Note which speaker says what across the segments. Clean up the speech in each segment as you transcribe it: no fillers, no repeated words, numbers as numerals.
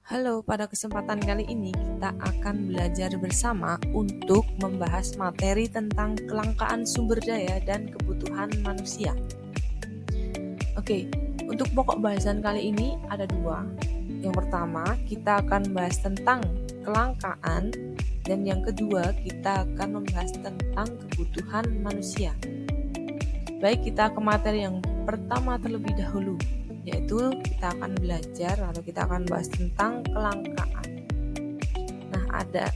Speaker 1: Halo, pada kesempatan kali ini kita akan belajar bersama untuk membahas materi tentang kelangkaan sumber daya dan kebutuhan manusia. Oke, untuk pokok bahasan kali ini ada dua. Yang pertama, kita akan membahas tentang kelangkaan, dan yang kedua, kita akan membahas tentang kebutuhan manusia. Baik, kita ke materi yang pertama terlebih dahulu, yaitu kita akan belajar atau kita akan bahas tentang kelangkaan. Nah, ada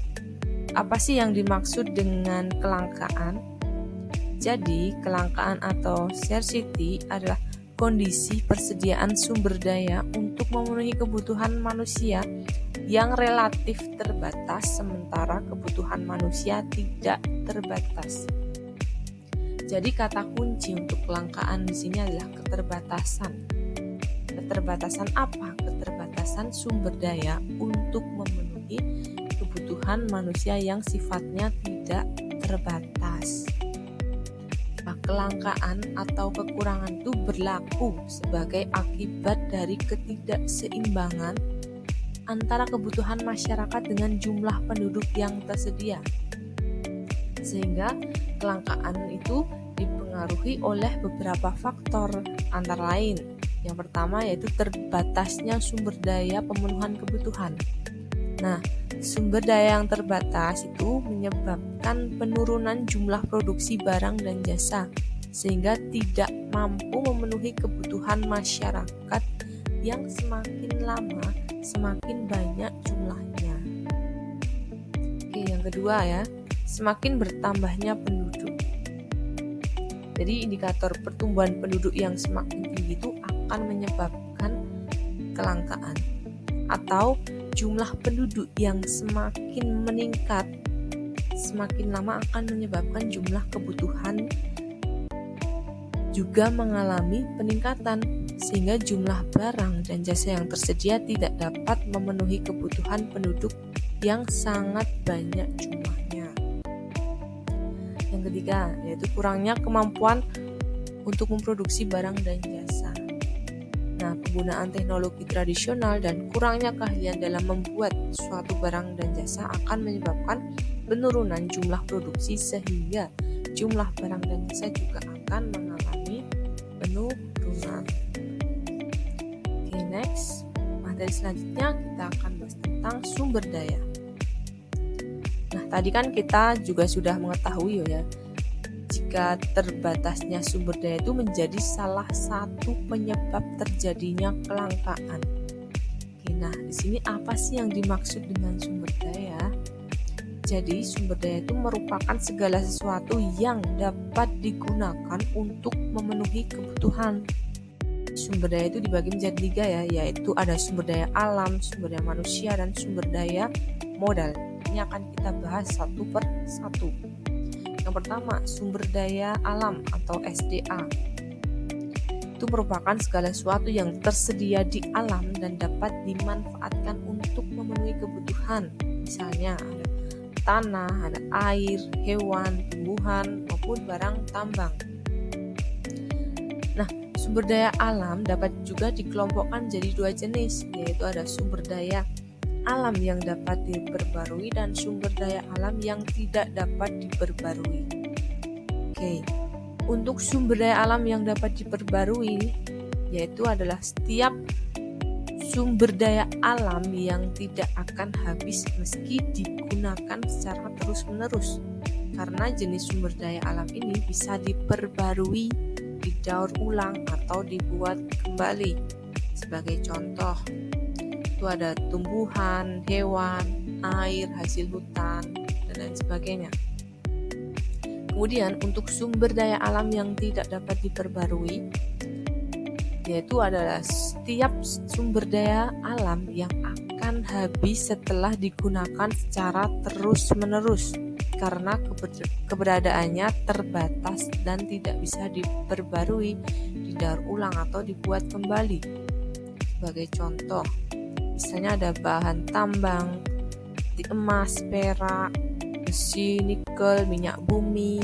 Speaker 1: apa sih yang dimaksud dengan kelangkaan? Jadi, kelangkaan atau scarcity adalah kondisi persediaan sumber daya untuk memenuhi kebutuhan manusia yang relatif terbatas, sementara kebutuhan manusia tidak terbatas. Jadi kata kunci untuk kelangkaan di sini adalah keterbatasan. Keterbatasan apa? Keterbatasan sumber daya untuk memenuhi kebutuhan manusia yang sifatnya tidak terbatas. Nah, kelangkaan atau kekurangan itu berlaku sebagai akibat dari ketidakseimbangan antara kebutuhan masyarakat dengan jumlah penduduk yang tersedia. Sehingga kelangkaan itu dipengaruhi oleh beberapa faktor, antara lain yang pertama yaitu terbatasnya sumber daya pemenuhan kebutuhan. Nah, sumber daya yang terbatas itu menyebabkan penurunan jumlah produksi barang dan jasa, sehingga tidak mampu memenuhi kebutuhan masyarakat yang semakin lama semakin banyak jumlahnya. Oke, yang kedua ya, semakin bertambahnya penduduk. Jadi indikator pertumbuhan penduduk yang semakin tinggi itu akan menyebabkan kelangkaan, atau jumlah penduduk yang semakin meningkat semakin lama akan menyebabkan jumlah kebutuhan juga mengalami peningkatan, sehingga jumlah barang dan jasa yang tersedia tidak dapat memenuhi kebutuhan penduduk yang sangat banyak jumlahnya. Yang ketiga, yaitu kurangnya kemampuan untuk memproduksi barang dan jasa. Nah, penggunaan teknologi tradisional dan kurangnya keahlian dalam membuat suatu barang dan jasa akan menyebabkan penurunan jumlah produksi, sehingga jumlah barang dan jasa juga akan mengalami penurunan. Oke, next. Materi selanjutnya kita akan bahas tentang sumber daya. Nah, tadi kan kita juga sudah mengetahui ya, jika terbatasnya sumber daya itu menjadi salah satu penyebab terjadinya kelangkaan. Oke, nah di sini apa sih yang dimaksud dengan sumber daya? Jadi sumber daya itu merupakan segala sesuatu yang dapat digunakan untuk memenuhi kebutuhan. Sumber daya itu dibagi menjadi tiga ya, yaitu ada sumber daya alam, sumber daya manusia, dan sumber daya modal. Ini akan kita bahas satu per satu. Yang pertama, sumber daya alam atau SDA. Itu merupakan segala sesuatu yang tersedia di alam dan dapat dimanfaatkan untuk memenuhi kebutuhan. Misalnya ada tanah, ada air, hewan, tumbuhan, maupun barang tambang. Nah, sumber daya alam dapat juga dikelompokkan jadi dua jenis, yaitu ada sumber daya alam yang dapat diperbarui dan sumber daya alam yang tidak dapat diperbarui. Oke, untuk sumber daya alam yang dapat diperbarui, yaitu adalah setiap sumber daya alam yang tidak akan habis meski digunakan secara terus-menerus, karena jenis sumber daya alam ini bisa diperbarui, didaur ulang, atau dibuat kembali. Sebagai contoh, itu ada tumbuhan, hewan, air, hasil hutan, dan lain sebagainya. Kemudian untuk sumber daya alam yang tidak dapat diperbarui, yaitu adalah setiap sumber daya alam yang akan habis setelah digunakan secara terus-menerus, karena keberadaannya terbatas dan tidak bisa diperbarui, didaur ulang, atau dibuat kembali. Sebagai contoh, misalnya ada bahan tambang, seperti emas, perak, besi, nikel, minyak bumi,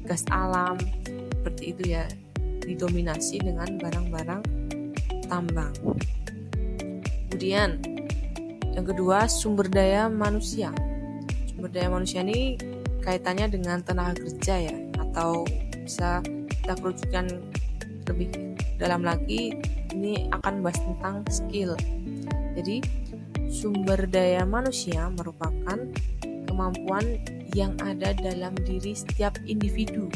Speaker 1: gas alam, seperti itu ya, didominasi dengan barang-barang tambang. Kemudian yang kedua, sumber daya manusia. Sumber daya manusia ini kaitannya dengan tenaga kerja ya, atau bisa kita kerucutkan lebih dalam lagi, ini akan bahas tentang skill. Jadi sumber daya manusia merupakan kemampuan yang ada dalam diri setiap individu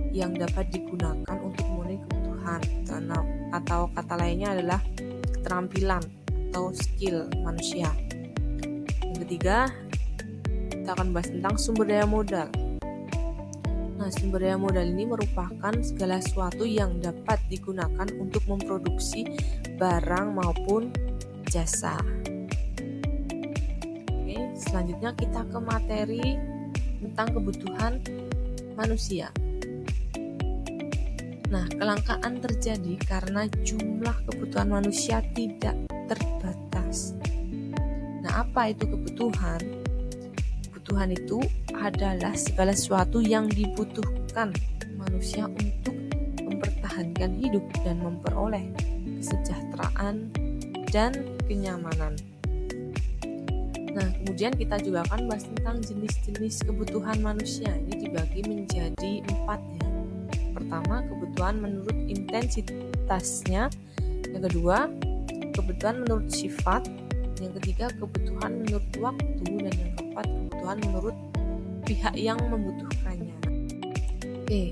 Speaker 1: yang dapat digunakan untuk memenuhi kebutuhan, atau kata lainnya adalah keterampilan atau skill manusia. Yang ketiga, kita akan bahas tentang sumber daya modal. Nah, sumber daya modal ini merupakan segala sesuatu yang dapat digunakan untuk memproduksi barang maupun jasa. Oke, selanjutnya kita ke materi tentang kebutuhan manusia. Nah, kelangkaan terjadi karena jumlah kebutuhan manusia tidak terbatas. Nah, apa itu kebutuhan? Kebutuhan itu adalah segala sesuatu yang dibutuhkan manusia untuk mempertahankan hidup dan memperoleh kesejahteraan dan kenyamanan. Nah, kemudian kita juga akan bahas tentang jenis-jenis kebutuhan manusia. Ini dibagi menjadi 4 ya. Pertama, kebutuhan menurut intensitasnya. Yang kedua, kebutuhan menurut sifat. Yang ketiga, kebutuhan menurut waktu. Dan yang keempat, kebutuhan menurut pihak yang membutuhkannya. Oke,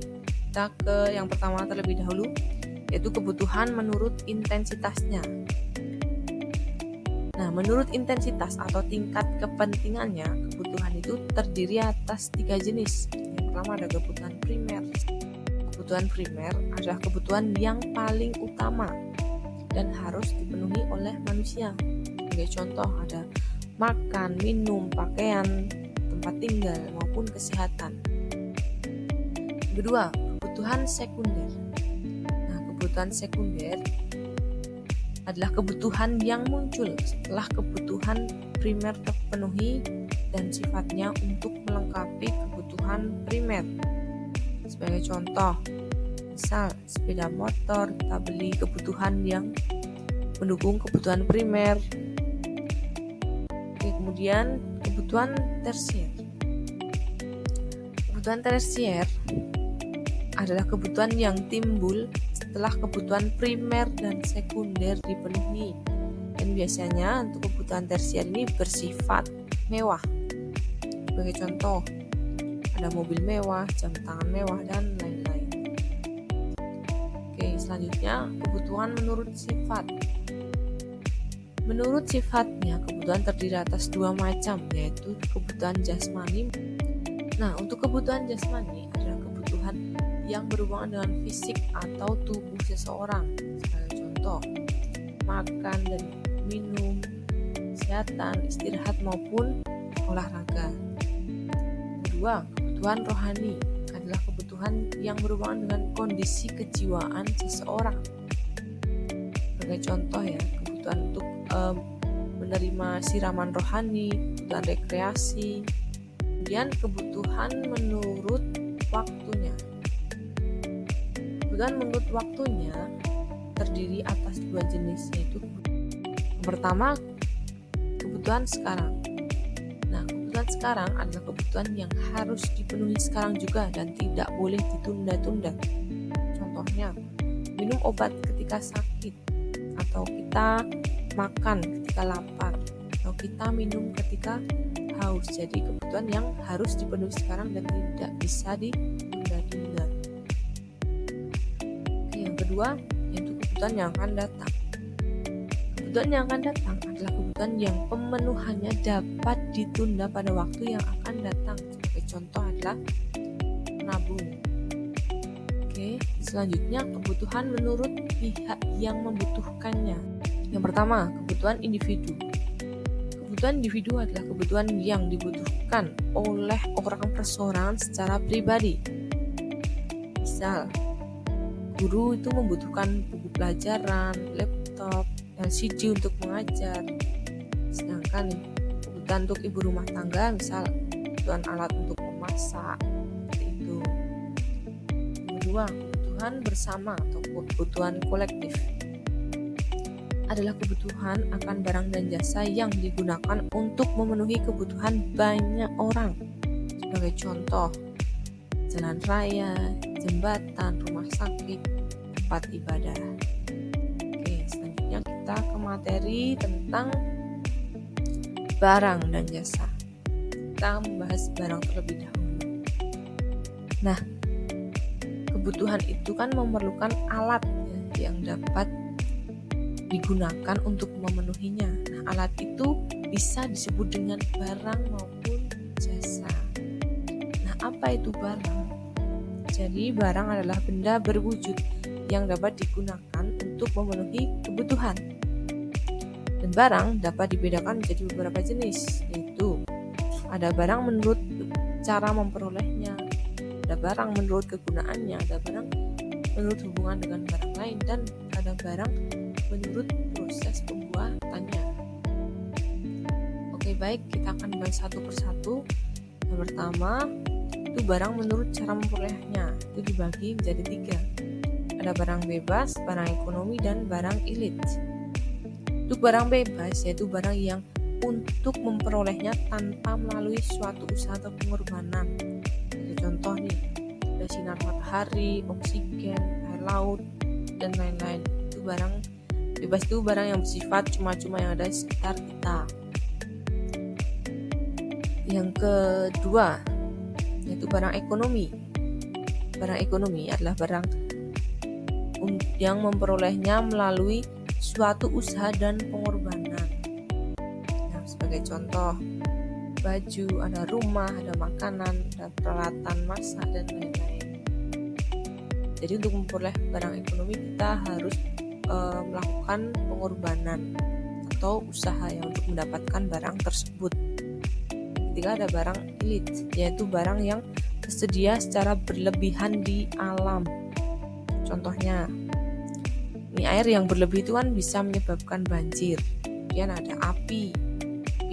Speaker 1: kita ke yang pertama terlebih dahulu, yaitu kebutuhan menurut intensitasnya. Nah, menurut intensitas atau tingkat kepentingannya, kebutuhan itu terdiri atas 3 jenis. Yang pertama ada kebutuhan primer. Kebutuhan primer adalah kebutuhan yang paling utama dan harus dipenuhi oleh manusia. Sebagai contoh ada makan, minum, pakaian, tempat tinggal, maupun kesehatan. Kedua, kebutuhan sekunder. Nah, kebutuhan sekunder adalah kebutuhan yang muncul setelah kebutuhan primer terpenuhi dan sifatnya untuk melengkapi kebutuhan primer. Sebagai contoh, misal sepeda motor kita beli kebutuhan yang mendukung kebutuhan primer. Oke, kemudian kebutuhan tersier. Kebutuhan tersier adalah kebutuhan yang timbul setelah kebutuhan primer dan sekunder dipenuhi. Dan biasanya untuk kebutuhan tersier ini bersifat mewah. Sebagai contoh, ada mobil mewah, jam tangan mewah, dan lain-lain. Oke, selanjutnya kebutuhan menurut sifat. Menurut sifatnya, kebutuhan terdiri atas 2 macam, yaitu kebutuhan jasmani. Nah, untuk kebutuhan jasmani adalah kebutuhan yang berhubungan dengan fisik atau tubuh seseorang. Sebagai contoh, makan dan minum, kesehatan, istirahat maupun olahraga. Kedua, kebutuhan rohani adalah kebutuhan yang berhubungan dengan kondisi kejiwaan seseorang. Sebagai contoh ya, kebutuhan untuk menerima siraman rohani, kebutuhan rekreasi. Kemudian kebutuhan menurut waktunya. Kebutuhan menurut waktunya terdiri atas 2 jenis, yaitu yang pertama, kebutuhan sekarang. Nah, kebutuhan sekarang adalah kebutuhan yang harus dipenuhi sekarang juga dan tidak boleh ditunda-tunda. Contohnya, minum obat ketika sakit, atau kita makan ketika lapar, atau kita minum ketika haus. Jadi kebutuhan yang harus dipenuhi sekarang dan tidak bisa ditunda-tunda. Oke, yang kedua yaitu kebutuhan yang akan datang. Kebutuhan yang akan datang adalah kebutuhan yang pemenuhannya dapat ditunda pada waktu yang akan datang. Sebagai contoh adalah menabung. Oke, selanjutnya kebutuhan menurut pihak yang membutuhkannya. Yang pertama, kebutuhan individu. Kebutuhan individu adalah kebutuhan yang dibutuhkan oleh orang perseorangan secara pribadi. Misal, guru itu membutuhkan buku pelajaran, laptop, LCD untuk mengajar. Sedangkan kebutuhan untuk ibu rumah tangga, misal kebutuhan alat untuk memasak, seperti itu. Yang kedua, kebutuhan bersama atau kebutuhan kolektif. adalah kebutuhan akan barang dan jasa yang digunakan untuk memenuhi kebutuhan banyak orang. Sebagai contoh, jalan raya, jembatan, rumah sakit, tempat ibadah. Oke, selanjutnya kita ke materi tentang barang dan jasa. Kita membahas barang terlebih dahulu. Nah, kebutuhan itu kan memerlukan alat ya, yang dapat digunakan untuk memenuhinya. Nah, alat itu bisa disebut dengan barang maupun jasa. Nah, apa itu barang? Jadi, barang adalah benda berwujud yang dapat digunakan untuk memenuhi kebutuhan. Dan barang dapat dibedakan menjadi beberapa jenis, yaitu ada barang menurut cara memperolehnya, ada barang menurut kegunaannya, ada barang menurut hubungan dengan barang lain, dan ada barang menurut proses pembuatannya. Oke, baik, kita akan bahas satu persatu. Yang pertama, itu barang menurut cara memperolehnya. Itu dibagi menjadi 3. Ada barang bebas, barang ekonomi, dan barang elit. Untuk barang bebas, yaitu barang yang untuk memperolehnya tanpa melalui suatu usaha atau pengorbanan. Ada contoh nih, ada sinar matahari, oksigen, air laut, dan lain-lain. Itu barang bebas, itu barang yang bersifat cuma-cuma yang ada di sekitar kita. Yang kedua, yaitu barang ekonomi. Barang ekonomi adalah barang yang memperolehnya melalui suatu usaha dan pengorbanan. Nah, sebagai contoh, baju, ada rumah, ada makanan, ada peralatan masak, dan lain-lain. Jadi untuk memperoleh barang ekonomi kita harus melakukan pengorbanan atau usaha yang untuk mendapatkan barang tersebut. Ketiga, ada barang elit, yaitu barang yang tersedia secara berlebihan di alam. Contohnya, ini air yang berlebih itu kan bisa menyebabkan banjir. Kemudian ada api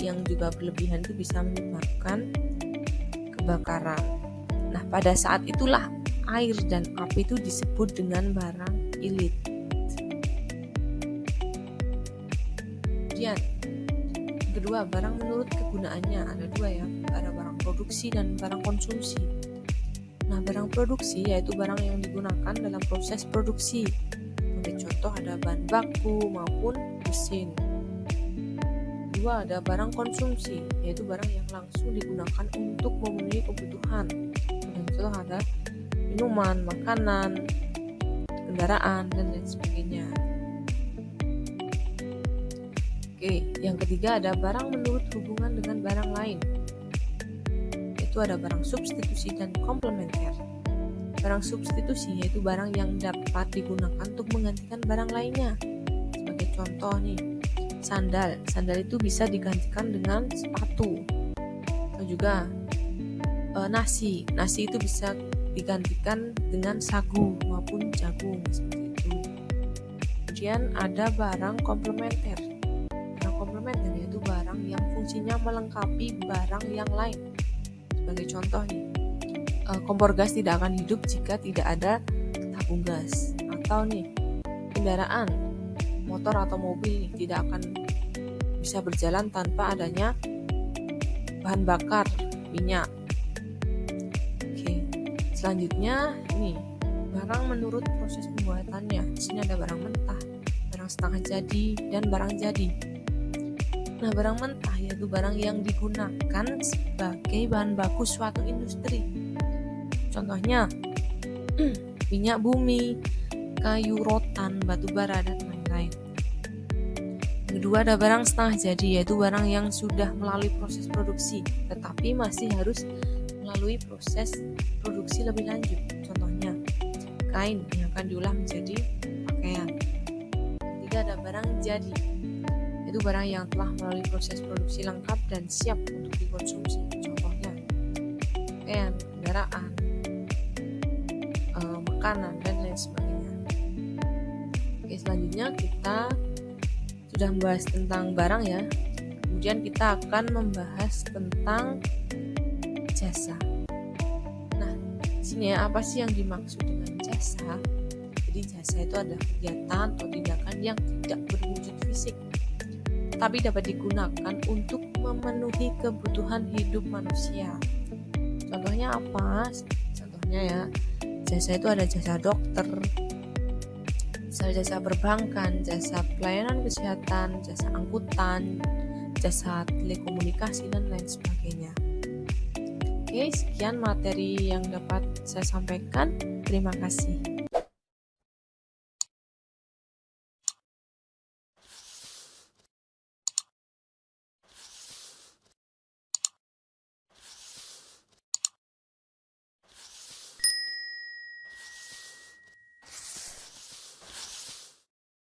Speaker 1: yang juga berlebihan itu bisa menyebabkan kebakaran. Nah, pada saat itulah air dan api itu disebut dengan barang elit. Kemudian kedua, barang menurut kegunaannya. Ada 2 ya, ada barang produksi dan barang konsumsi. Nah, barang produksi yaitu barang yang digunakan dalam proses produksi. Sebagai contoh, ada bahan baku maupun mesin. Kedua, ada barang konsumsi, yaitu barang yang langsung digunakan untuk memenuhi kebutuhan. Sebagai contoh, ada minuman, makanan, kendaraan, dan lain sebagainya. Oke, yang ketiga ada barang menurut hubungan dengan barang lain. Yaitu ada barang substitusi dan komplementer. Barang substitusi yaitu barang yang dapat digunakan untuk menggantikan barang lainnya. Sebagai contoh nih, sandal. Sandal itu bisa digantikan dengan sepatu. Atau juga nasi. Nasi itu bisa digantikan dengan sagu maupun jagung, seperti itu. Kemudian ada barang komplementer. Komplementer yaitu barang yang fungsinya melengkapi barang yang lain. Sebagai contoh nih, kompor gas tidak akan hidup jika tidak ada tabung gas. Atau nih, kendaraan, motor atau mobil nih, tidak akan bisa berjalan tanpa adanya bahan bakar minyak. Oke, selanjutnya nih, barang menurut proses pembuatannya. Di sini ada barang mentah, barang setengah jadi, dan barang jadi. Nah, barang mentah yaitu barang yang digunakan sebagai bahan baku suatu industri. Contohnya, minyak bumi, kayu rotan, batu bara, dan lain-lain. Kedua, ada barang setengah jadi, yaitu barang yang sudah melalui proses produksi, tetapi masih harus melalui proses produksi lebih lanjut. Contohnya, kain yang akan diolah menjadi pakaian. Ketiga, ada barang jadi, itu barang yang telah melalui proses produksi lengkap dan siap untuk dikonsumsi. Contohnya, pakaian, kendaraan, makanan, dan lain sebagainya. Oke, selanjutnya kita sudah membahas tentang barang ya. Kemudian kita akan membahas tentang jasa. Nah, di sini ya, apa sih yang dimaksud dengan jasa? Jadi jasa itu adalah kegiatan atau tindakan yang tidak berwujud fisik, tapi dapat digunakan untuk memenuhi kebutuhan hidup manusia. Contohnya apa? Contohnya ya, jasa itu ada jasa dokter, jasa perbankan, jasa pelayanan kesehatan, jasa angkutan, jasa telekomunikasi, dan lain sebagainya. Oke, sekian materi yang dapat saya sampaikan. Terima kasih.